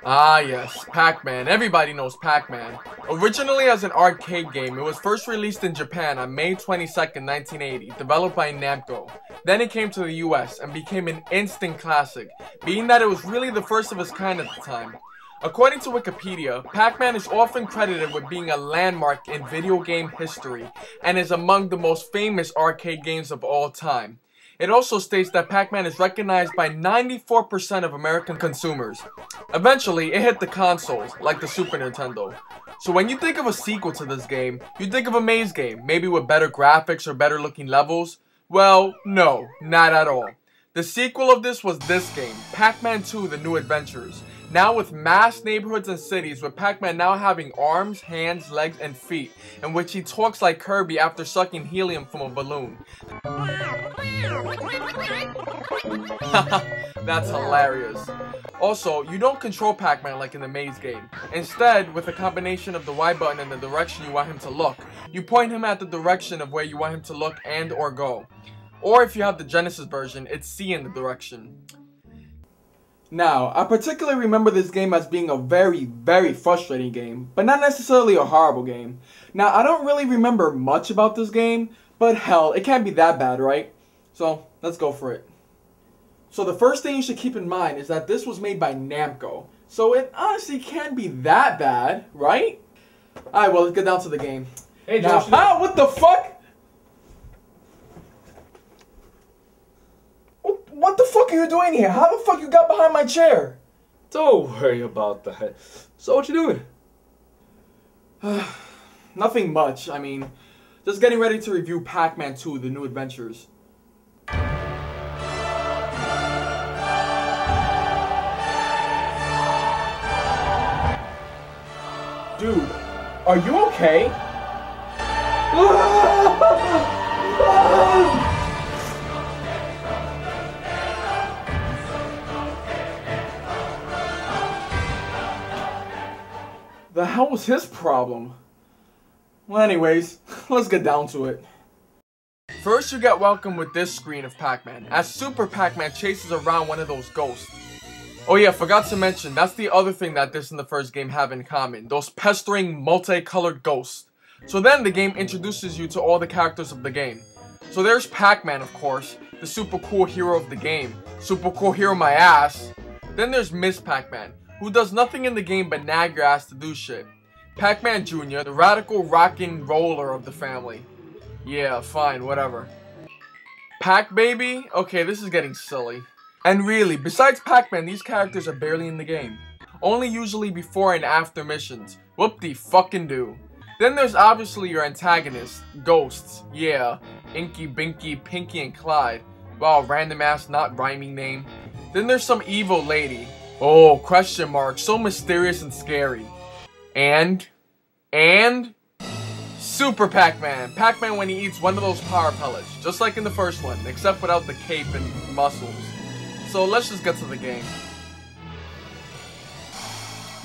Ah yes, Pac-Man. Everybody knows Pac-Man. Originally as an arcade game, it was first released in Japan on May 22nd, 1980, developed by Namco. Then it came to the US and became an instant classic, being that it was really the first of its kind at the time. According to Wikipedia, Pac-Man is often credited with being a landmark in video game history and is among the most famous arcade games of all time. It also states that Pac-Man is recognized by 94% of American consumers. Eventually, it hit the consoles, like the Super Nintendo. So when you think of a sequel to this game, you think of a maze game, maybe with better graphics or better looking levels? Well, no, not at all. The sequel of this was this game, Pac-Man 2: The New Adventures. Now with mass neighborhoods and cities, with Pac-Man now having arms, hands, legs, and feet, in which he talks like Kirby after sucking helium from a balloon. That's hilarious. Also, you don't control Pac-Man like in the maze game. Instead, with a combination of the Y button and the direction you want him to look, you point him at the direction of where you want him to look and or go. Or if you have the Genesis version, it's C in the direction. Now, I particularly remember this game as being a very, very frustrating game, but not necessarily a horrible game. Now, I don't really remember much about this game, but hell, it can't be that bad, right? So, let's go for it. So the first thing you should keep in mind is that this was made by Namco, so it honestly can't be that bad, right? Alright, well, let's get down to the game. Hey, now, Josh. what the fuck? What the fuck are you doing here? How the fuck you got behind my chair? Don't worry about that. So what you doing? Nothing much. I mean, just getting ready to review Pac-Man 2: The New Adventures. Dude, are you okay? The hell was his problem? Well, anyways, let's get down to it. First, you get welcomed with this screen of Pac-Man, as Super Pac-Man chases around one of those ghosts. Oh yeah, forgot to mention, that's the other thing that this and the first game have in common, those pestering, multicolored ghosts. So then the game introduces you to all the characters of the game. So there's Pac-Man, of course, the super cool hero of the game. Super cool hero my ass. Then there's Miss Pac-Man, who does nothing in the game but nag your ass to do shit. Pac-Man Jr., the radical rockin' roller of the family. Yeah, fine, whatever. Pac-Baby? Okay, this is getting silly. And really, besides Pac-Man, these characters are barely in the game. Only usually before and after missions. Whoop-de-fucking-do. Then there's obviously your antagonists, ghosts. Yeah, Inky, Binky, Pinky, and Clyde. Wow, random ass not rhyming name. Then there's some evil lady. Oh, question mark, so mysterious and scary. And Super Pac-Man. Pac-Man when he eats one of those power pellets, just like in the first one, except without the cape and muscles. So let's just get to the game.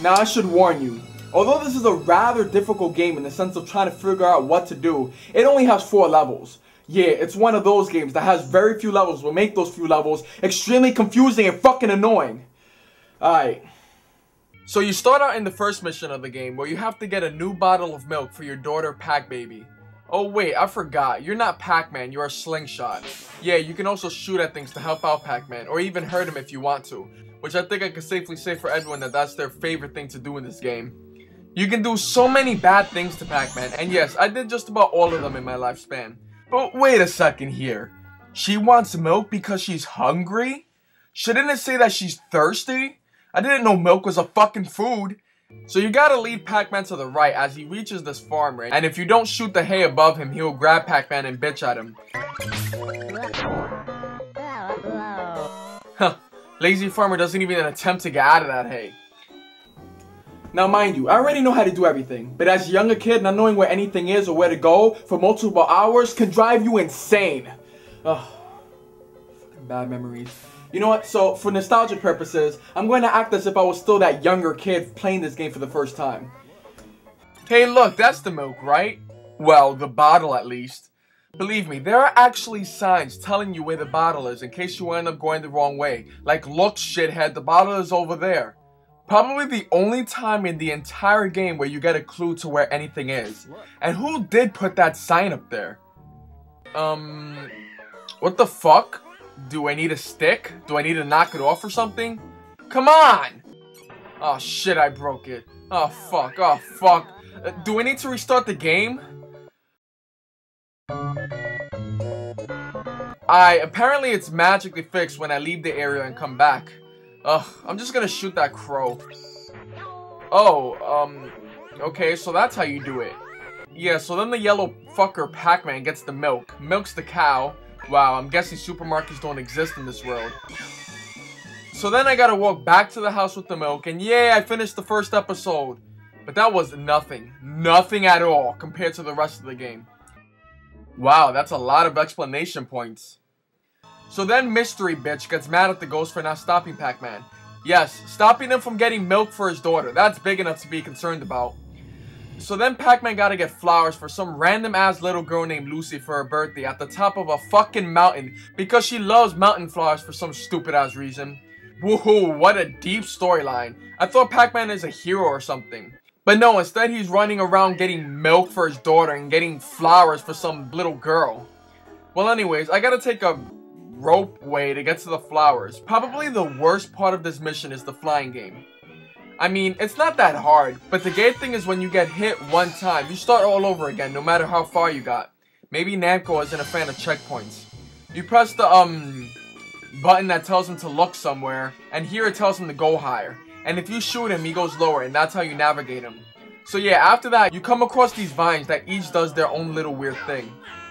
Now I should warn you, although this is a rather difficult game in the sense of trying to figure out what to do, it only has 4 levels. Yeah, it's one of those games that has very few levels, will make those few levels extremely confusing and fucking annoying. Alright. So you start out in the first mission of the game where you have to get a new bottle of milk for your daughter Pac-Baby. Oh wait, I forgot. You're not Pac-Man, you're a slingshot. Yeah, you can also shoot at things to help out Pac-Man, or even hurt him if you want to. Which I think I can safely say for everyone that that's their favorite thing to do in this game. You can do so many bad things to Pac-Man, and yes, I did just about all of them in my lifespan. But wait a second here. She wants milk because she's hungry? Shouldn't it say that she's thirsty? I didn't know milk was a fucking food. So you gotta lead Pac-Man to the right as he reaches this farmer, and if you don't shoot the hay above him, he'll grab Pac-Man and bitch at him. Huh, lazy farmer doesn't even attempt to get out of that hay. Now mind you, I already know how to do everything, but as a younger kid, not knowing where anything is or where to go for multiple hours can drive you insane. Ugh, fucking bad memories. You know what, so for nostalgia purposes, I'm going to act as if I was still that younger kid playing this game for the first time. Hey look, that's the milk, right? Well, the bottle at least. Believe me, there are actually signs telling you where the bottle is in case you end up going the wrong way. Like, look, shithead, the bottle is over there. Probably the only time in the entire game where you get a clue to where anything is. And who did put that sign up there? What the fuck? Do I need a stick? Do I need to knock it off or something? Come on! Oh shit, I broke it. Oh fuck, oh fuck. Do I need to restart the game? Apparently it's magically fixed when I leave the area and come back. Ugh, I'm just gonna shoot that crow. Oh, okay, so that's how you do it. Yeah, so then the yellow fucker Pac-Man gets the milk, milks the cow. Wow, I'm guessing supermarkets don't exist in this world. So then I gotta walk back to the house with the milk, and yeah, I finished the first episode. But that was nothing. Nothing at all compared to the rest of the game. Wow, that's a lot of explanation points. So then Mystery Bitch gets mad at the ghost for not stopping Pac-Man. Yes, stopping him from getting milk for his daughter. That's big enough to be concerned about. So then Pac-Man gotta get flowers for some random ass little girl named Lucy for her birthday at the top of a fucking mountain because she loves mountain flowers for some stupid ass reason. Woohoo, what a deep storyline. I thought Pac-Man is a hero or something. But no, instead he's running around getting milk for his daughter and getting flowers for some little girl. Well anyways, I gotta take a rope way to get to the flowers. Probably the worst part of this mission is the flying game. I mean, it's not that hard, but the gay thing is when you get hit one time, you start all over again no matter how far you got. Maybe Namco isn't a fan of checkpoints. You press the button that tells him to look somewhere, and here it tells him to go higher. And if you shoot him, he goes lower, and that's how you navigate him. So yeah, after that, you come across these vines that each does their own little weird thing.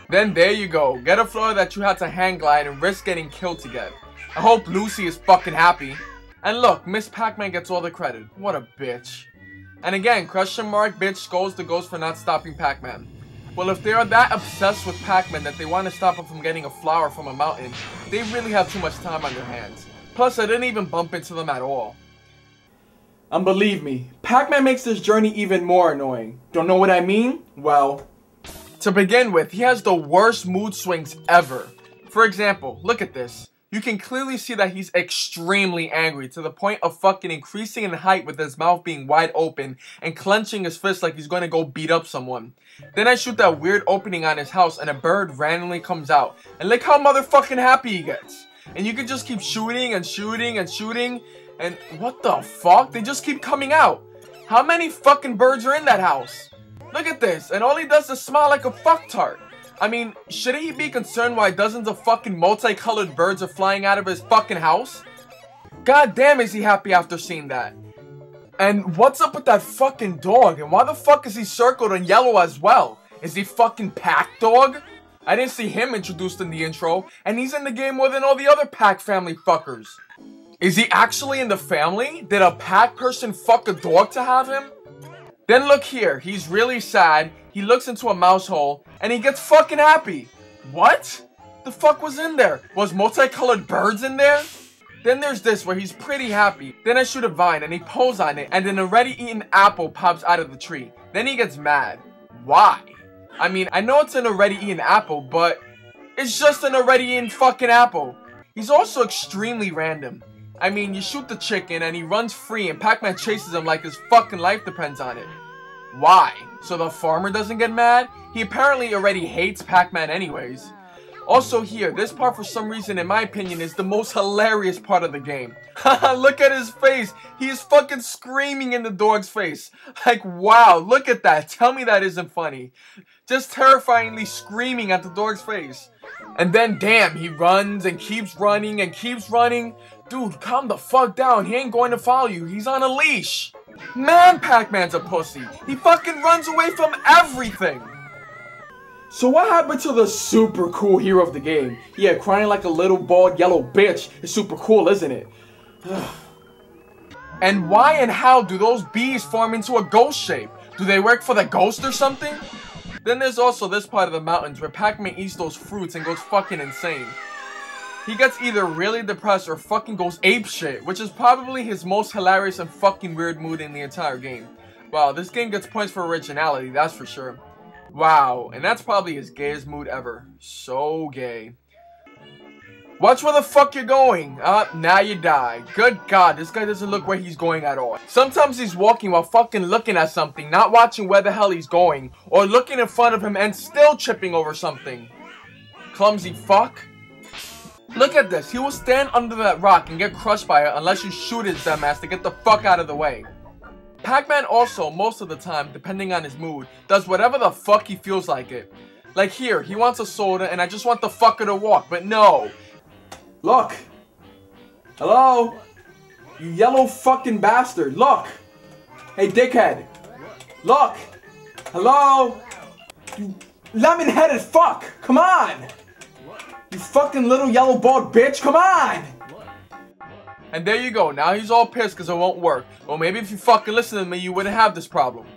Then there you go, get a flower that you had to hang glide and risk getting killed to get. I hope Lucy is fucking happy. And look, Miss Pac-Man gets all the credit. What a bitch. And again, question mark bitch scolds the ghost for not stopping Pac-Man. Well, if they are that obsessed with Pac-Man that they want to stop him from getting a flower from a mountain, they really have too much time on their hands. Plus, I didn't even bump into them at all. And believe me, Pac-Man makes this journey even more annoying. Don't know what I mean? Well, to begin with, he has the worst mood swings ever. For example, look at this. You can clearly see that he's extremely angry to the point of fucking increasing in height with his mouth being wide open and clenching his fist like he's going to go beat up someone. Then I shoot that weird opening on his house and a bird randomly comes out. And look how motherfucking happy he gets. And you can just keep shooting and shooting and shooting. And what the fuck? They just keep coming out. How many fucking birds are in that house? Look at this. And all he does is smile like a fucktard. I mean, shouldn't he be concerned why dozens of fucking multicolored birds are flying out of his fucking house? God damn, is he happy after seeing that? And what's up with that fucking dog? And why the fuck is he circled in yellow as well? Is he fucking Pac Dog? I didn't see him introduced in the intro, and he's in the game more than all the other Pac family fuckers. Is he actually in the family? Did a Pac person fuck a dog to have him? Then look here, he's really sad, he looks into a mouse hole, and he gets fucking happy. What? The fuck was in there? Was multicolored birds in there? Then there's this where he's pretty happy. Then I shoot a vine and he pulls on it and an already eaten apple pops out of the tree. Then he gets mad. Why? I mean, I know it's an already eaten apple, but it's just an already eaten fucking apple. He's also extremely random. I mean, you shoot the chicken and he runs free and Pac-Man chases him like his fucking life depends on it. Why? So the farmer doesn't get mad? He apparently already hates Pac-Man anyways. Also here, this part for some reason in my opinion is the most hilarious part of the game. Haha, look at his face. He is fucking screaming in the dog's face. Like, wow, look at that. Tell me that isn't funny. Just terrifyingly screaming at the dog's face. And then damn, he runs and keeps running and keeps running. Dude, calm the fuck down. He ain't going to follow you. He's on a leash. Man, Pac-Man's a pussy. He fucking runs away from everything. so what happened to the super cool hero of the game? Yeah, crying like a little bald yellow bitch is super cool, isn't it? And why and how do those bees form into a ghost shape? Do they work for the ghost or something? Then there's also this part of the mountains where Pac-Man eats those fruits and goes fucking insane. He gets either really depressed or fucking goes apeshit, which is probably his most hilarious and fucking weird mood in the entire game. Wow, this game gets points for originality, that's for sure. Wow, and that's probably his gayest mood ever. So gay. Watch where the fuck you're going. Now you die. Good God, this guy doesn't look where he's going at all. Sometimes he's walking while fucking looking at something, not watching where the hell he's going, or looking in front of him and still tripping over something. Clumsy fuck. Look at this. He will stand under that rock and get crushed by it unless you shoot his dumb ass to get the fuck out of the way. Pac-Man also, most of the time, depending on his mood, does whatever the fuck he feels like it. Like here, he wants a soda and I just want the fucker to walk, but no. Look! Hello? You yellow fucking bastard, look! Hey dickhead! Look! Hello? You lemon-headed fuck! Come on! You fucking little yellow bald bitch, come on! And there you go, now he's all pissed because it won't work. Well, maybe if you fucking listen to me, you wouldn't have this problem.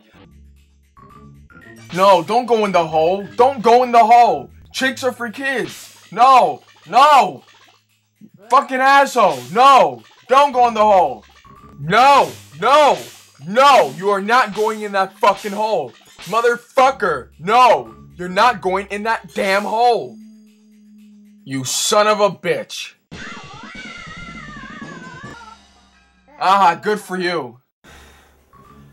No, don't go in the hole. Don't go in the hole. Chicks are for kids. No, no! Fucking asshole! No! Don't go in the hole! No! No! No! You are not going in that fucking hole! Motherfucker! No! You're not going in that damn hole! You son of a bitch! Ah, good for you.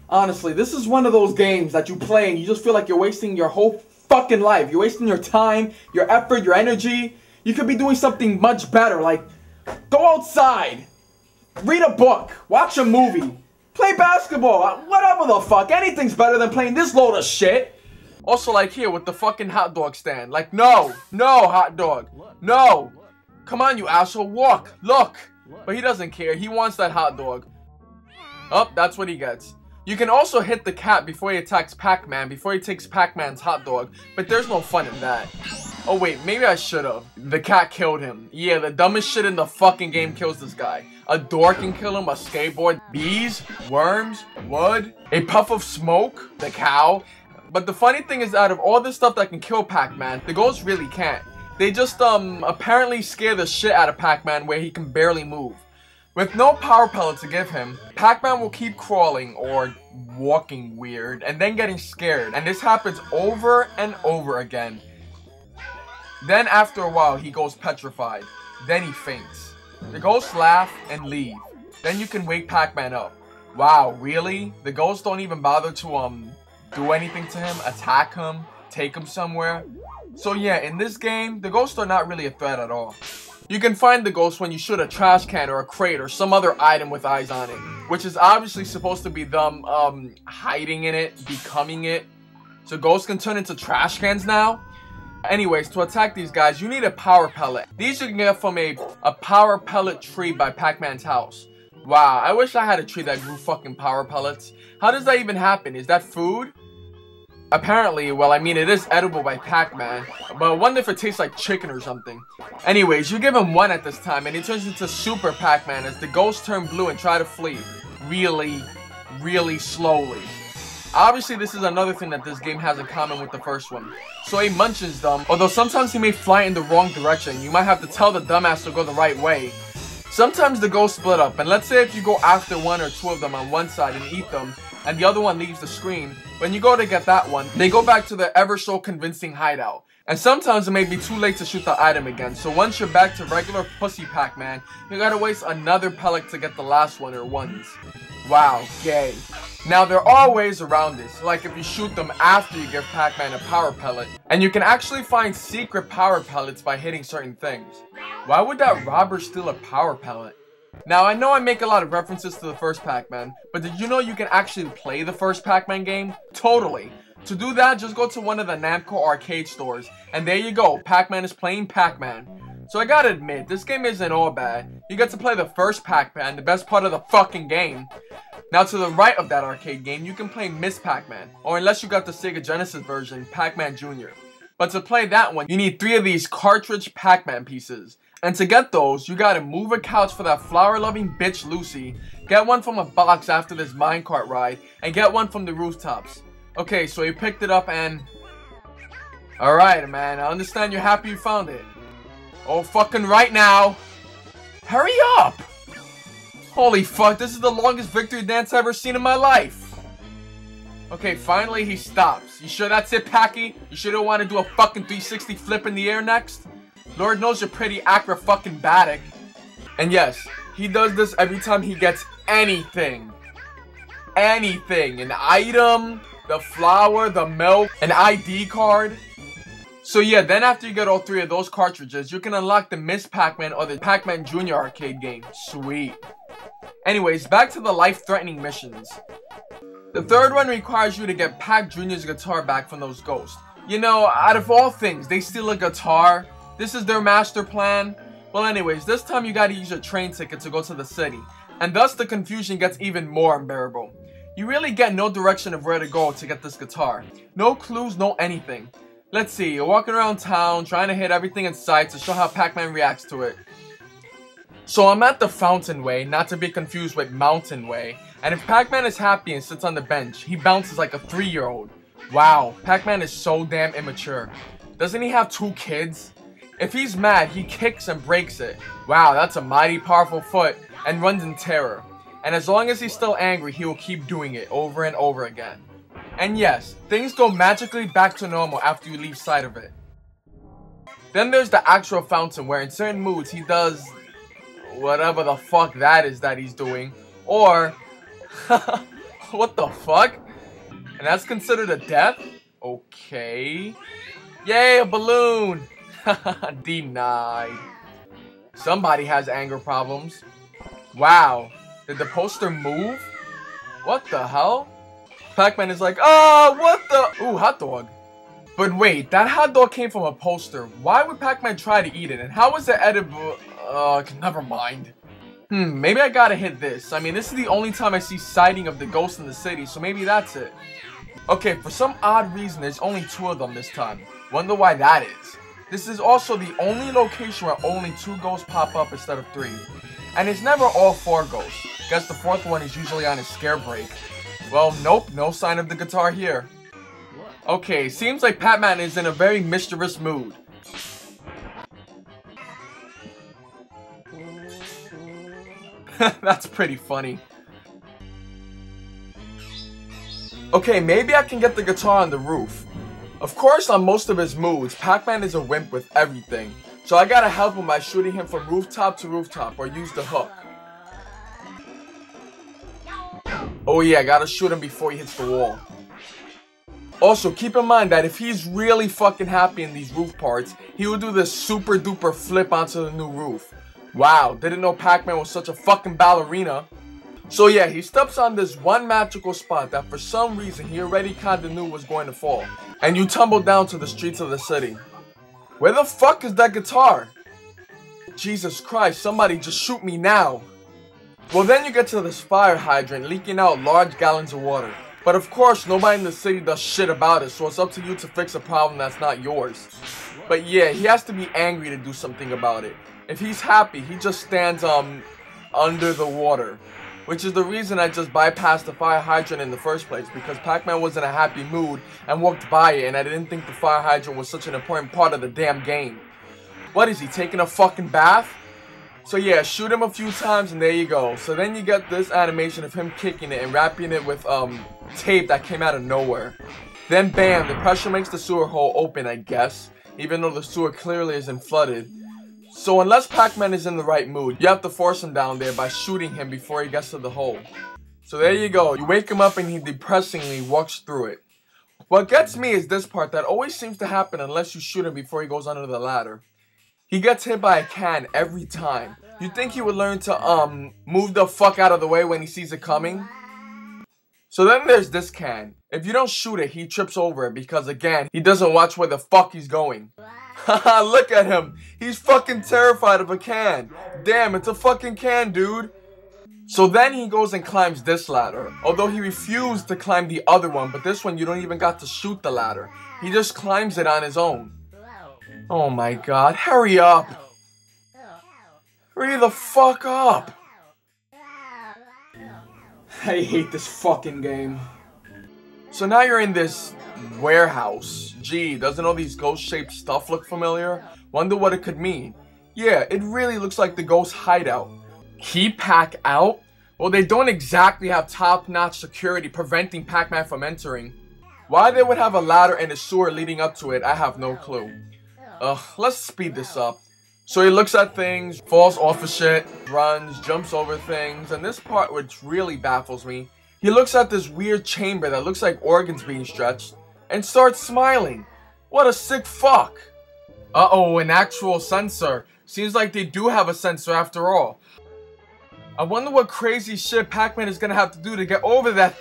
Honestly, this is one of those games that you play and you just feel like you're wasting your whole fucking life. You're wasting your time, your effort, your energy. You could be doing something much better, like go outside, read a book, watch a movie, play basketball, whatever the fuck. Anything's better than playing this load of shit. Also, like here with the fucking hot dog stand. Like, no, no, hot dog, no. Come on, you asshole, walk, look. But he doesn't care. He wants that hot dog. Oh, that's what he gets. You can also hit the cat before he attacks Pac-Man, before he takes Pac-Man's hot dog. But there's no fun in that. Oh wait, maybe I should've. The cat killed him. Yeah, the dumbest shit in the fucking game kills this guy. A door can kill him, a skateboard, bees, worms, wood, a puff of smoke, the cow. But the funny thing is, out of all this stuff that can kill Pac-Man, the ghosts really can't. They just, apparently scare the shit out of Pac-Man where he can barely move. With no power pellet to give him, Pac-Man will keep crawling or walking weird and then getting scared. And this happens over and over again. Then after a while, he goes petrified. Then he faints. The ghosts laugh and leave. Then you can wake Pac-Man up. Wow, really? The ghosts don't even bother to, do anything to him, attack him, take him somewhere? So yeah, in this game, the ghosts are not really a threat at all. You can find the ghosts when you shoot a trash can or a crate or some other item with eyes on it, which is obviously supposed to be them, hiding in it, becoming it. So ghosts can turn into trash cans now? Anyways, to attack these guys, you need a power pellet. These you can get from a power pellet tree by Pac-Man's house. Wow, I wish I had a tree that grew fucking power pellets. How does that even happen? Is that food? Apparently, well, I mean, it is edible by Pac-Man, but I wonder if it tastes like chicken or something. Anyways, you give him one at this time, and he turns into Super Pac-Man as the ghosts turn blue and try to flee. Really, really slowly. Obviously, this is another thing that this game has in common with the first one. So he munches them, although sometimes he may fly in the wrong direction. You might have to tell the dumbass to go the right way. Sometimes the ghosts split up, and let's say if you go after one or two of them on one side and eat them, and the other one leaves the screen, when you go to get that one, they go back to their ever so convincing hideout. And sometimes it may be too late to shoot the item again, so once you're back to regular pussy Pac-Man, you gotta waste another pellet to get the last one or ones. Wow, gay. Now there are ways around this, like if you shoot them after you give Pac-Man a power pellet, and you can actually find secret power pellets by hitting certain things. Why would that robber steal a power pellet? Now, I know I make a lot of references to the first Pac-Man, but did you know you can actually play the first Pac-Man game? Totally. To do that, just go to one of the Namco arcade stores, and there you go, Pac-Man is playing Pac-Man. So I gotta admit, this game isn't all bad. You get to play the first Pac-Man, the best part of the fucking game. Now to the right of that arcade game, you can play Miss Pac-Man, or unless you got the Sega Genesis version, Pac-Man Jr. But to play that one, you need 3 of these cartridge Pac-Man pieces. And to get those, you gotta move a couch for that flower-loving bitch Lucy, get one from a box after this minecart ride, and get one from the rooftops. Okay, so you picked it up and... Alright, man, I understand you're happy you found it. Oh, fucking right now! Hurry up! Holy fuck, this is the longest victory dance I've ever seen in my life! Okay, finally he stops. You sure that's it, Packy? You sure don't want to do a fucking 360 flip in the air next? Lord knows you're pretty acrobatic. And yes, he does this every time he gets anything. Anything. An item, the flour, the milk, an ID card. So yeah, then after you get all 3 of those cartridges, you can unlock the Miss Pac-Man or the Pac-Man Jr. arcade game. Sweet. Anyways, back to the life-threatening missions. The third one requires you to get Pac Jr.'s guitar back from those ghosts. You know, out of all things, they steal a guitar. This is their master plan. Well anyways, this time you gotta use your train ticket to go to the city. And thus the confusion gets even more unbearable. You really get no direction of where to go to get this guitar. No clues, no anything. Let's see, you're walking around town, trying to hit everything in sight to show how Pac-Man reacts to it. So I'm at the Fountain Way, not to be confused with Mountain Way. And if Pac-Man is happy and sits on the bench, he bounces like a 3-year-old. Wow, Pac-Man is so damn immature. Doesn't he have 2 kids? If he's mad, he kicks and breaks it. Wow, that's a mighty powerful foot, and runs in terror. And as long as he's still angry, he will keep doing it over and over again. And yes, things go magically back to normal after you leave sight of it. Then there's the actual fountain where in certain moods he does whatever the fuck that is that he's doing. Or, what the fuck? And that's considered a death? Okay. Yay, a balloon! Denied. Somebody has anger problems. Wow. Did the poster move? What the hell? Pac-Man is like, oh, what the? Ooh, hot dog. But wait, that hot dog came from a poster. Why would Pac-Man try to eat it? And how was it edible? Never mind. Maybe I gotta hit this. I mean, this is the only time I see sighting of the ghost in the city, so maybe that's it. Okay, for some odd reason, there's only 2 of them this time. Wonder why that is. This is also the only location where only 2 ghosts pop up instead of 3. And it's never all 4 ghosts. Guess the 4th one is usually on his scare break. Well, nope, no sign of the guitar here. Okay, seems like Pac-Man is in a very mischievous mood. That's pretty funny. Okay, maybe I can get the guitar on the roof. Of course, on most of his moods, Pac-Man is a wimp with everything. So I gotta help him by shooting him from rooftop to rooftop or use the hook. Oh yeah, gotta shoot him before he hits the wall. Also, keep in mind that if he's really fucking happy in these roof parts, he will do this super duper flip onto the new roof. Wow, didn't know Pac-Man was such a fucking ballerina. So yeah, he steps on this one magical spot that for some reason he already kinda knew was going to fall. And you tumble down to the streets of the city. Where the fuck is that guitar? Jesus Christ, somebody just shoot me now. Well, then you get to this fire hydrant leaking out large gallons of water. But of course, nobody in the city does shit about it, so it's up to you to fix a problem that's not yours. But yeah, he has to be angry to do something about it. If he's happy, he just stands, under the water. Which is the reason I just bypassed the fire hydrant in the first place, because Pac-Man was in a happy mood and walked by it, and I didn't think the fire hydrant was such an important part of the damn game. What is he, taking a fucking bath? So yeah, shoot him a few times and there you go. So then you get this animation of him kicking it and wrapping it with tape that came out of nowhere. Then bam, the pressure makes the sewer hole open, I guess, even though the sewer clearly isn't flooded. So unless Pac-Man is in the right mood, you have to force him down there by shooting him before he gets to the hole. So there you go, you wake him up and he depressingly walks through it. What gets me is this part that always seems to happen unless you shoot him before he goes under the ladder. He gets hit by a can every time. You'd think he would learn to, move the fuck out of the way when he sees it coming. So then there's this can. If you don't shoot it, he trips over it because, again, he doesn't watch where the fuck he's going. Haha, look at him. He's fucking terrified of a can. Damn, it's a fucking can, dude. So then he goes and climbs this ladder. Although he refused to climb the other one, but this one you don't even got to shoot the ladder. He just climbs it on his own. Oh my god, hurry up! Hurry the fuck up! I hate this fucking game. So now you're in this warehouse. Gee, doesn't all these ghost-shaped stuff look familiar? Wonder what it could mean. Yeah, it really looks like the ghost hideout. Keep Pac out? Well, they don't exactly have top-notch security preventing Pac-Man from entering. Why they would have a ladder and a sewer leading up to it, I have no clue. Let's speed this up. So he looks at things, falls off of shit, runs, jumps over things, and this part which really baffles me. He looks at this weird chamber that looks like organs being stretched, and starts smiling. What a sick fuck. Uh-oh, an actual sensor. Seems like they do have a sensor after all. I wonder what crazy shit Pac-Man is gonna have to do to get over that.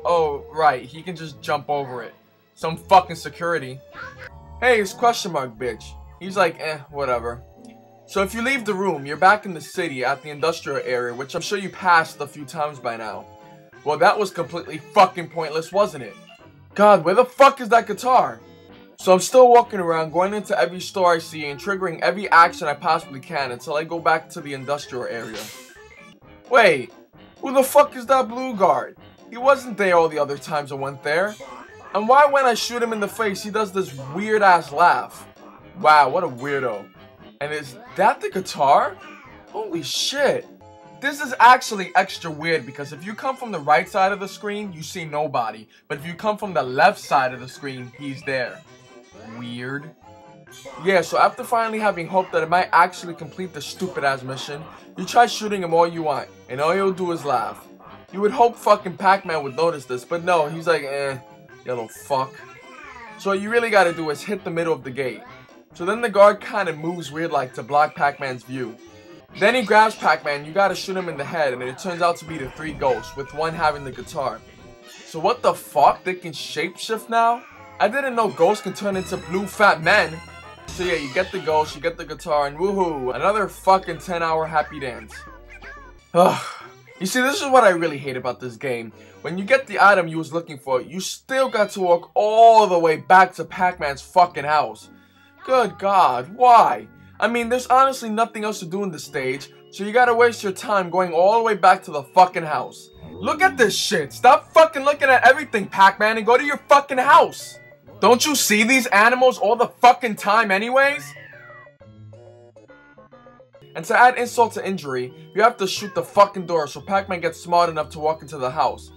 Oh, right, he can just jump over it. Some fucking security. Hey, it's question mark, bitch. He's like, whatever. So if you leave the room, you're back in the city at the industrial area, which I'm sure you passed a few times by now. Well, that was completely fucking pointless, wasn't it? God, where the fuck is that guitar? So I'm still walking around, going into every store I see and triggering every action I possibly can until I go back to the industrial area. Wait, who the fuck is that blue guard? He wasn't there all the other times I went there. And why when I shoot him in the face, he does this weird ass laugh? Wow, what a weirdo. And is that the guitar? Holy shit. This is actually extra weird because if you come from the right side of the screen, you see nobody. But if you come from the left side of the screen, he's there. Weird. Yeah, so after finally having hope that it might actually complete the stupid ass mission, you try shooting him all you want, and all he'll do is laugh. You would hope fucking Pac-Man would notice this, but no, he's like, you little fuck. So what you really gotta do is hit the middle of the gate. So then the guard kinda moves weird like to block Pac-Man's view. Then he grabs Pac-Man, you gotta shoot him in the head, and it turns out to be the 3 ghosts, with one having the guitar. So what the fuck, they can shapeshift now? I didn't know ghosts can turn into blue fat men. So yeah, you get the ghost, you get the guitar, and woohoo, another fucking 10-hour happy dance. Ugh. You see, this is what I really hate about this game. When you get the item you was looking for, you still got to walk all the way back to Pac-Man's fucking house. Good God, why? I mean, there's honestly nothing else to do in this stage, so you gotta waste your time going all the way back to the fucking house. Look at this shit. Stop fucking looking at everything, Pac-Man, and go to your fucking house. Don't you see these animals all the fucking time anyways? And to add insult to injury, you have to shoot the fucking door so Pac-Man gets smart enough to walk into the house.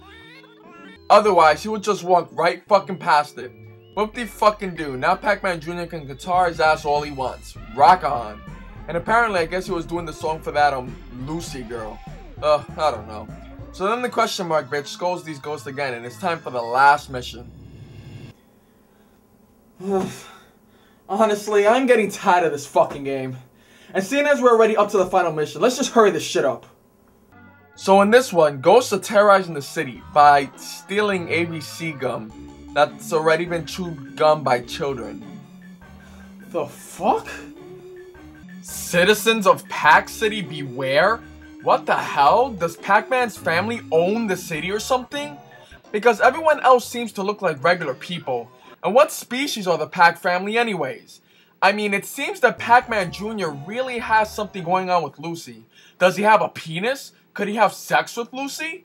Otherwise, he would just walk right fucking past it. Whoop-de-fucking do. Now Pac-Man Jr. can guitar his ass all he wants. Rock on. And apparently, I guess he was doing the song for that, Lucy girl. I don't know. So then the question mark bitch scolds these ghosts again, and it's time for the last mission. Honestly, I'm getting tired of this fucking game. And seeing as we're already up to the final mission, let's just hurry this shit up. So in this one, ghosts are terrorizing the city by stealing ABC gum that's already been chewed gum by children. The fuck? Citizens of Pac City beware? What the hell? Does Pac-Man's family own the city or something? Because everyone else seems to look like regular people. And what species are the Pac family anyways? I mean, it seems that Pac-Man Jr. really has something going on with Lucy. Does he have a penis? Could he have sex with Lucy?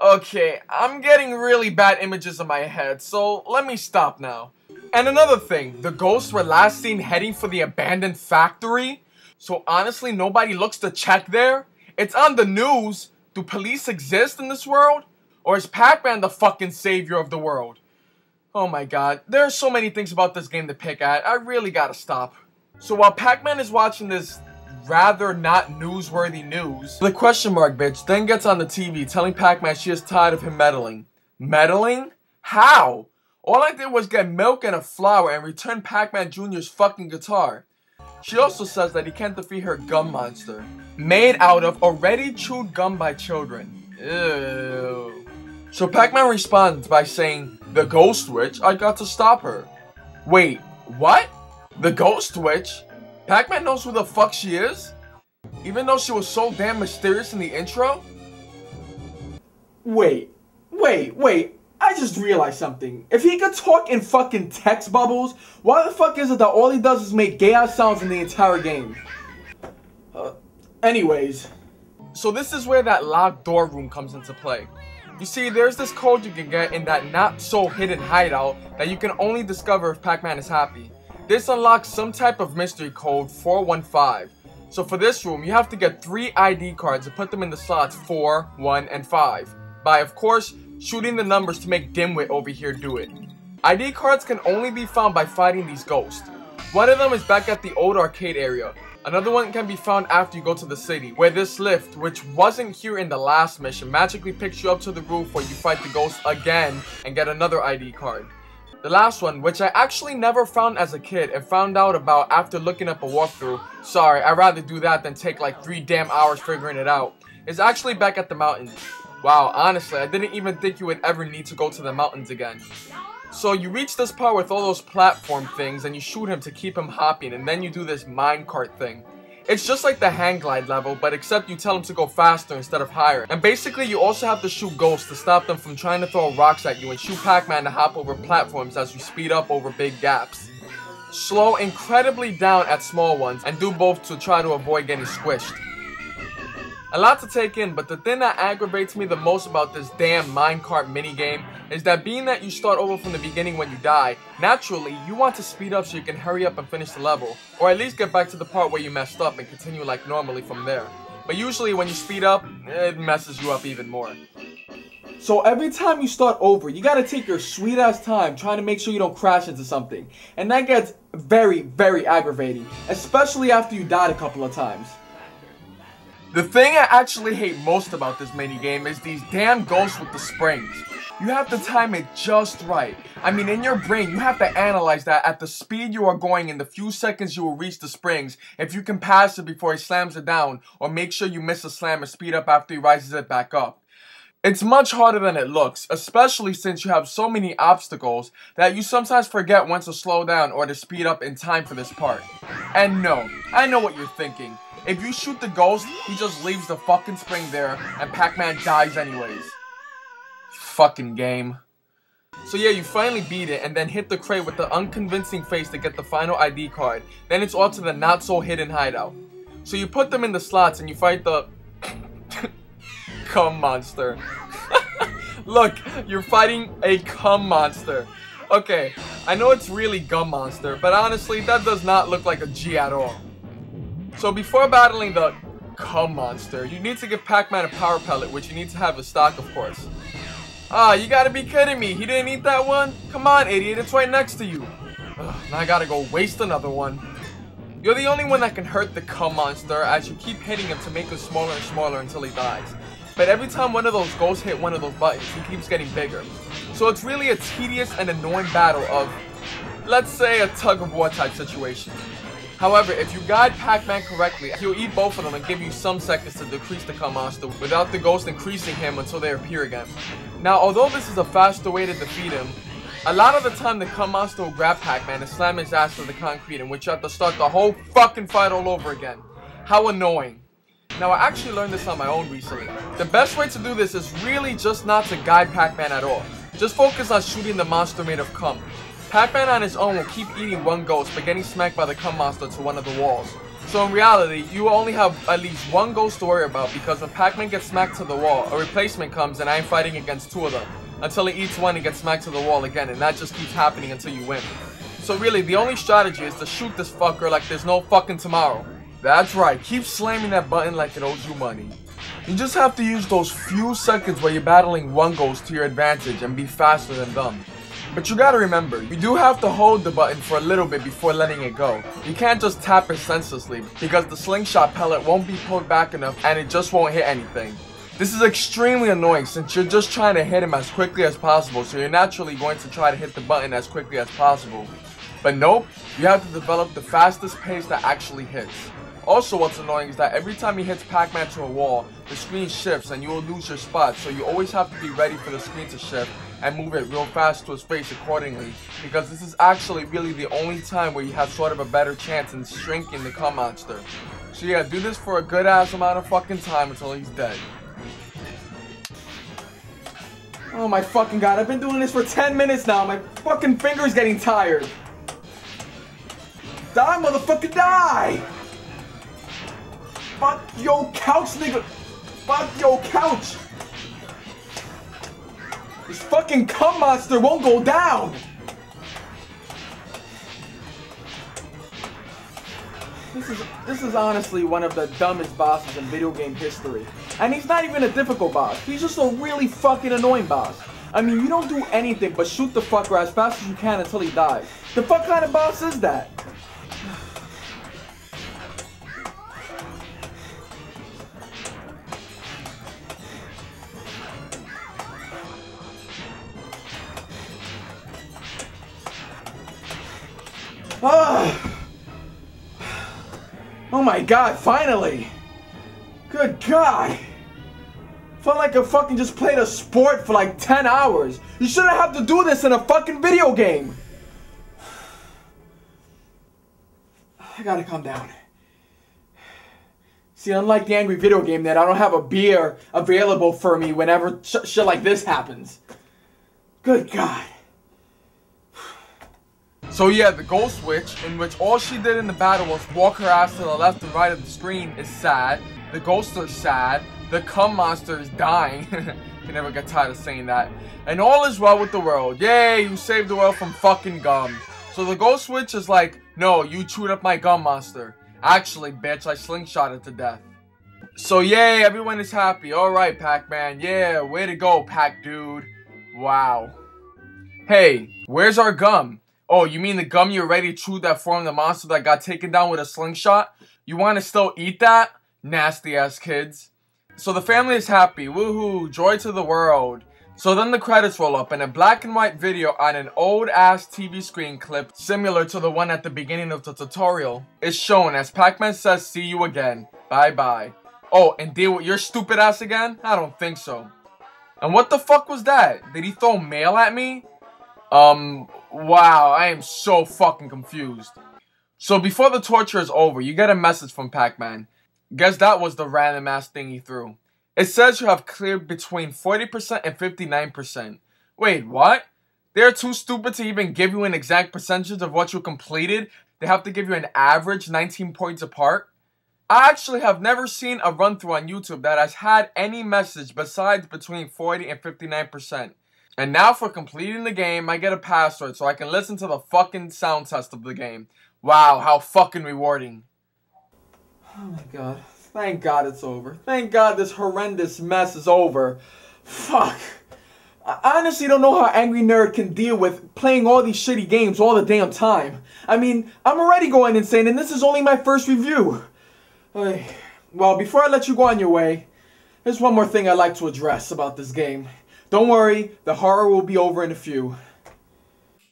Okay, I'm getting really bad images in my head, so let me stop now. And another thing, the ghosts were last seen heading for the abandoned factory. So honestly, nobody looks to check there. It's on the news. Do police exist in this world? Or is Pac-Man the fucking savior of the world? Oh my god, there are so many things about this game to pick at, I really gotta stop. So while Pac-Man is watching this rather not newsworthy news, the question mark bitch then gets on the TV telling Pac-Man she is tired of him meddling. Meddling? How? All I did was get milk and a flower and return Pac-Man Jr.'s fucking guitar. She also says that he can't defeat her gum monster, made out of already chewed gum by children. Ew. So Pac-Man responds by saying, "The Ghost Witch, I got to stop her." Wait, what? The Ghost Witch? Pac-Man knows who the fuck she is? Even though she was so damn mysterious in the intro? Wait. I just realized something. If he could talk in fucking text bubbles, why the fuck is it that all he does is make gay-ass sounds in the entire game? Anyways. So this is where that locked door room comes into play. You see, there's this code you can get in that not-so-hidden hideout that you can only discover if Pac-Man is happy. This unlocks some type of mystery code 415. So for this room, you have to get 3 ID cards and put them in the slots 4, 1, and 5. By, of course, shooting the numbers to make Dimwit over here do it. ID cards can only be found by fighting these ghosts. One of them is back at the old arcade area. Another one can be found after you go to the city, where this lift, which wasn't here in the last mission, magically picks you up to the roof where you fight the ghost again and get another ID card. The last one, which I actually never found as a kid and found out about after looking up a walkthrough, sorry, I'd rather do that than take like 3 damn hours figuring it out, is actually back at the mountains. Wow, honestly, I didn't even think you would ever need to go to the mountains again. So you reach this part with all those platform things and you shoot him to keep him hopping, and then you do this minecart thing. It's just like the hang glide level, but except you tell him to go faster instead of higher. And basically you also have to shoot ghosts to stop them from trying to throw rocks at you, and shoot Pac-Man to hop over platforms as you speed up over big gaps. Slow incredibly down at small ones, and do both to try to avoid getting squished. A lot to take in, but the thing that aggravates me the most about this damn minecart minigame is that being that you start over from the beginning when you die, naturally you want to speed up so you can hurry up and finish the level, or at least get back to the part where you messed up and continue like normally from there. But usually when you speed up, it messes you up even more. So every time you start over, you gotta take your sweet ass time trying to make sure you don't crash into something. And that gets very, very aggravating, especially after you died a couple of times. The thing I actually hate most about this minigame is these damn ghosts with the springs. You have to time it just right. I mean, in your brain, you have to analyze that at the speed you are going in the few seconds you will reach the springs, if you can pass it before he slams it down, or make sure you miss a slam and speed up after he rises it back up. It's much harder than it looks, especially since you have so many obstacles that you sometimes forget when to slow down or to speed up in time for this part. And no, I know what you're thinking. If you shoot the ghost, he just leaves the fucking spring there and Pac-Man dies anyways. Fucking game. So yeah, you finally beat it and then hit the crate with the unconvincing face to get the final ID card. Then it's on to the not so hidden hideout. So you put them in the slots and you fight the cum monster. Look, you're fighting a cum monster. Okay, I know it's really Gum Monster, but honestly, that does not look like a G at all. So before battling the cum monster, you need to give Pac-Man a power pellet, which you need to have in stock, of course. Ah, you gotta be kidding me. He didn't eat that one? Come on, idiot. It's right next to you. Ugh, now I gotta go waste another one. You're the only one that can hurt the cum monster as you keep hitting him to make him smaller and smaller until he dies. But every time one of those ghosts hit one of those buttons, he keeps getting bigger. So it's really a tedious and annoying battle of, let's say, a tug-of-war type situation. However, if you guide Pac-Man correctly, he'll eat both of them and give you some seconds to decrease the cum monster without the ghost increasing him until they appear again. Now, although this is a faster way to defeat him, a lot of the time the cum monster will grab Pac-Man and slam his ass to the concrete, in which you have to start the whole fucking fight all over again. How annoying. Now, I actually learned this on my own recently. The best way to do this is really just not to guide Pac-Man at all. Just focus on shooting the monster made of cum. Pac-Man on his own will keep eating one ghost but getting smacked by the cum monster to one of the walls. So in reality, you will only have at least one ghost to worry about, because when Pac-Man gets smacked to the wall, a replacement comes and I'm fighting against 2 of them. Until he eats one and gets smacked to the wall again, and that just keeps happening until you win. So really, the only strategy is to shoot this fucker like there's no fucking tomorrow. That's right, keep slamming that button like it owes you money. You just have to use those few seconds where you're battling one ghost to your advantage and be faster than them. But you gotta remember, you do have to hold the button for a little bit before letting it go. You can't just tap it senselessly, because the slingshot pellet won't be pulled back enough and it just won't hit anything. This is extremely annoying since you're just trying to hit him as quickly as possible, so you're naturally going to try to hit the button as quickly as possible. But nope, you have to develop the fastest pace that actually hits. Also, what's annoying is that every time he hits Pac-Man to a wall, the screen shifts and you will lose your spot, so you always have to be ready for the screen to shift and move it real fast to his face accordingly, because this is actually really the only time where you have sort of a better chance in shrinking the cum monster. So yeah, do this for a good ass amount of fucking time until he's dead. Oh my fucking god, I've been doing this for 10 minutes now. My fucking finger's getting tired. Die, motherfucker, die! Fuck your couch, nigga. Fuck your couch. This fucking cum monster won't go down. This is honestly one of the dumbest bosses in video game history. And he's not even a difficult boss. He's just a really fucking annoying boss. I mean, you don't do anything but shoot the fucker as fast as you can until he dies. The fuck kind of boss is that? Oh my god, finally! Good god! Felt like I fucking just played a sport for like 10 hours. You shouldn't have to do this in a fucking video game! I gotta calm down. See, unlike the angry video game that I don't have a beer available for me whenever shit like this happens. Good god. So yeah, the ghost witch, in which all she did in the battle was walk her ass to the left and right of the screen, is sad. The ghosts are sad. The cum monster is dying. Can never get tired of saying that. And all is well with the world. Yay, you saved the world from fucking gum. So the ghost witch is like, no, you chewed up my gum monster. Actually, bitch, I slingshot it to death. So yay, everyone is happy. Alright, Pac-Man. Yeah, way to go, Pac dude. Wow. Hey, where's our gum? Oh, you mean the gum you already chewed that formed the monster that got taken down with a slingshot? You want to still eat that? Nasty ass kids. So the family is happy. Woohoo, joy to the world. So then the credits roll up and a black and white video on an old ass TV screen clip similar to the one at the beginning of the tutorial is shown as Pac-Man says, see you again. Bye bye. Oh, and deal with your stupid ass again? I don't think so. And what the fuck was that? Did he throw mail at me? Wow, I am so fucking confused. So before the torture is over, you get a message from Pac-Man. Guess that was the random ass thing he threw. It says you have cleared between 40% and 59%. Wait, what? They're too stupid to even give you an exact percentage of what you completed. They have to give you an average 19 points apart. I actually have never seen a run-through on YouTube that has had any message besides between 40 and 59%. And now for completing the game, I get a password so I can listen to the fucking sound test of the game. Wow, how fucking rewarding. Oh my god. Thank god it's over. Thank god this horrendous mess is over. Fuck. I honestly don't know how Angry Nerd can deal with playing all these shitty games all the damn time. I mean, I'm already going insane and this is only my first review. Well, before I let you go on your way, there's one more thing I'd like to address about this game. Don't worry, the horror will be over in a few.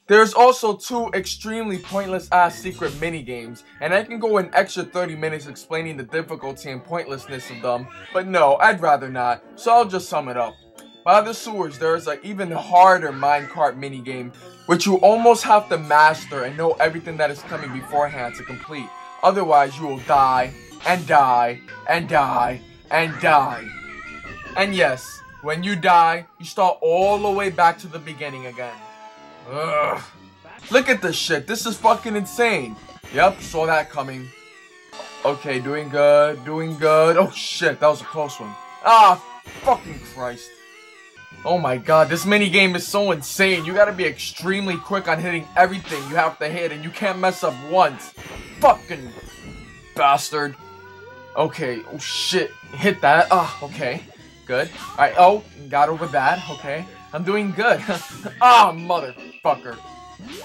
There's also 2 extremely pointless ass secret minigames, and I can go an extra 30 minutes explaining the difficulty and pointlessness of them, but no, I'd rather not, so I'll just sum it up. By the sewers, there's an even harder minecart minigame, which you almost have to master and know everything that is coming beforehand to complete. Otherwise, you will die, and die, and die, and die. And yes, when you die, you start all the way back to the beginning again. Ugh. Look at this shit. This is fucking insane. Yep, saw that coming. Okay, doing good, doing good. Oh shit, that was a close one. Ah, fucking Christ. Oh my god, this minigame is so insane. You gotta be extremely quick on hitting everything you have to hit, and you can't mess up once. Fucking bastard. Okay, oh shit. Hit that. Ah, okay. Good. Alright, oh, got over that. Okay. I'm doing good. Ah, motherfucker.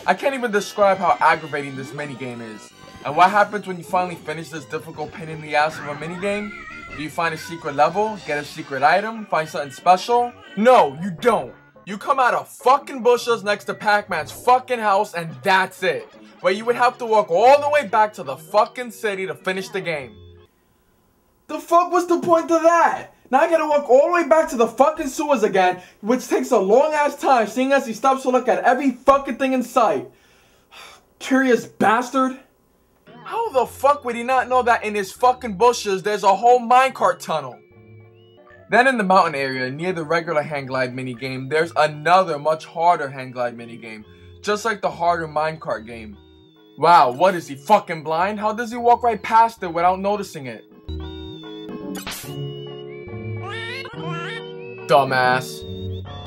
I can't even describe how aggravating this minigame is. And what happens when you finally finish this difficult pain in the ass of a minigame? Do you find a secret level, get a secret item, find something special? No, you don't. You come out of fucking bushes next to Pac-Man's fucking house and that's it. Where you would have to walk all the way back to the fucking city to finish the game. The fuck was the point of that? Now I gotta walk all the way back to the fucking sewers again, which takes a long ass time, seeing as he stops to look at every fucking thing in sight. Curious bastard. How the fuck would he not know that in his fucking bushes there's a whole minecart tunnel? Then in the mountain area, near the regular hang glide minigame, there's another much harder hang glide minigame, just like the harder minecart game. Wow, what is he, fucking blind? How does he walk right past it without noticing it? Dumbass.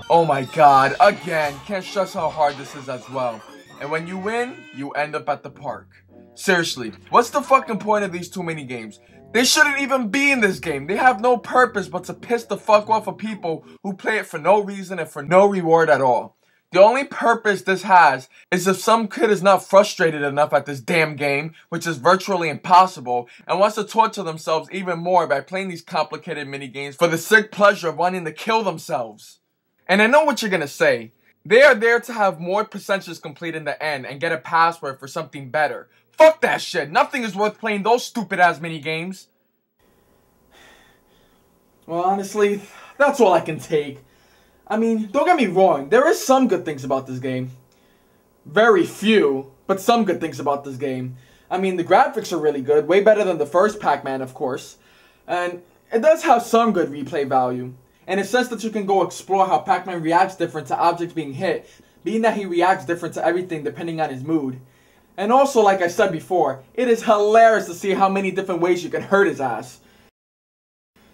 Oh my god, again, can't stress how hard this is as well. And when you win, you end up at the park. Seriously, what's the fucking point of these two mini games? They shouldn't even be in this game. They have no purpose but to piss the fuck off of people who play it for no reason and for no reward at all. The only purpose this has is if some kid is not frustrated enough at this damn game, which is virtually impossible, and wants to torture themselves even more by playing these complicated mini games for the sick pleasure of wanting to kill themselves. And I know what you're gonna say. They are there to have more percentages complete in the end and get a password for something better. Fuck that shit. Nothing is worth playing those stupid ass mini games. Well, honestly, that's all I can take. I mean, don't get me wrong, there is some good things about this game. Very few, but some good things about this game. I mean, the graphics are really good, way better than the first Pac-Man, of course. And it does have some good replay value. In a sense that you can go explore how Pac-Man reacts different to objects being hit, being that he reacts different to everything depending on his mood. And also, like I said before, it is hilarious to see how many different ways you can hurt his ass.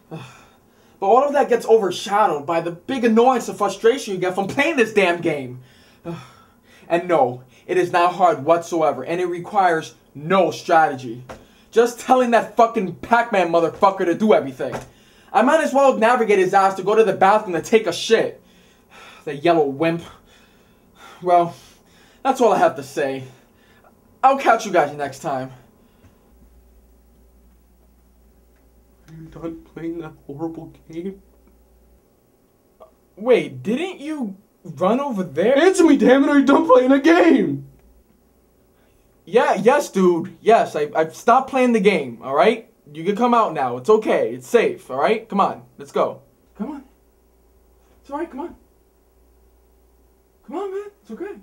But all of that gets overshadowed by the big annoyance and frustration you get from playing this damn game. And no, it is not hard whatsoever, and it requires no strategy. Just telling that fucking Pac-Man motherfucker to do everything. I might as well navigate his ass to go to the bathroom to take a shit. The yellow wimp. Well, that's all I have to say. I'll catch you guys next time. Are you done playing that horrible game? Wait, didn't you run over there? Answer me, damn it! Are you done playing the game? Yeah, yes, dude. Yes, I've stopped playing the game, alright? You can come out now. It's okay. It's safe, alright? Come on. Let's go. Come on. It's alright, come on. Come on, man. It's okay.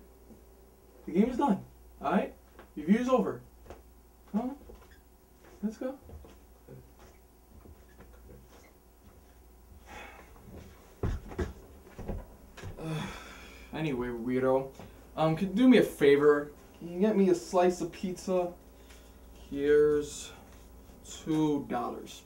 The game is done. Alright? Review's over. Come on. Let's go. Anyway, weirdo. Can you do me a favor? Can you get me a slice of pizza? Here's $2.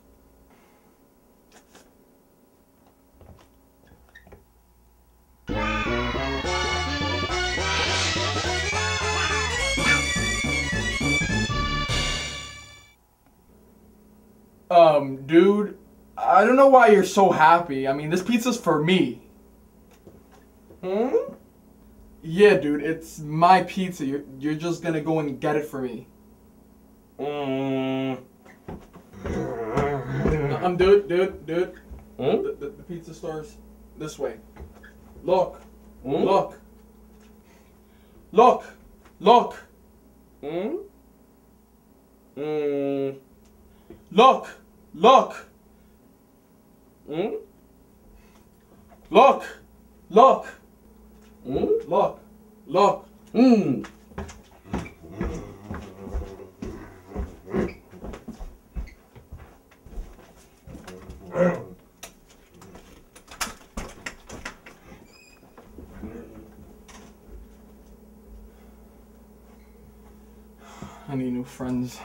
Dude, I don't know why you're so happy. I mean, this pizza's for me. Hmm? Yeah, dude, it's my pizza. You're just gonna go and get it for me. Dude. The pizza store's this way. Look. Look. Look. Look. Look. Look. Look. Look. Look. Look. I need new friends.